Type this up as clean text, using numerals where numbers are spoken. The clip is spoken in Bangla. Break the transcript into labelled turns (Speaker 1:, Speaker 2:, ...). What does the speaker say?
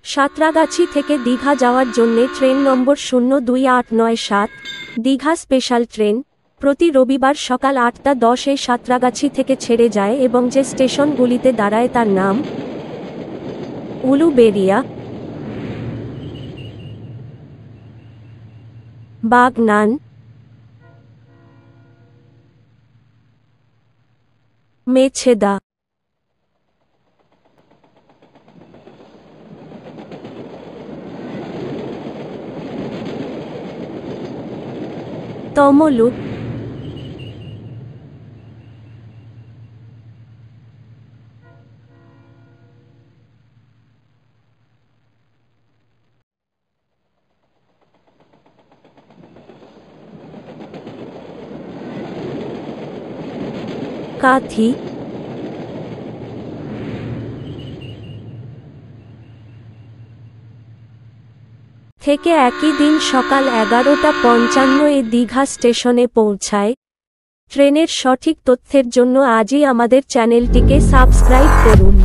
Speaker 1: সাঁতরাগাছি থেকে দীঘা যাওয়ার জন্যে ট্রেন নম্বর 02897 দীঘা স্পেশাল ট্রেন প্রতি রবিবার সকাল 8:10-এ সাঁতরাগাছি থেকে ছেড়ে যায় এবং যে স্টেশনগুলিতে দাঁড়ায় তার নাম উলুবেড়িয়া, বাগনান, মেছেদা, তমলুক, কাথি, থেকে একই দিন সকাল 11:55-এ দীঘা স্টেশনে পৌঁছায়। ট্রেনের সঠিক তথ্যের জন্য আজই আমাদের চ্যানেলটিকে সাবস্ক্রাইব করুন।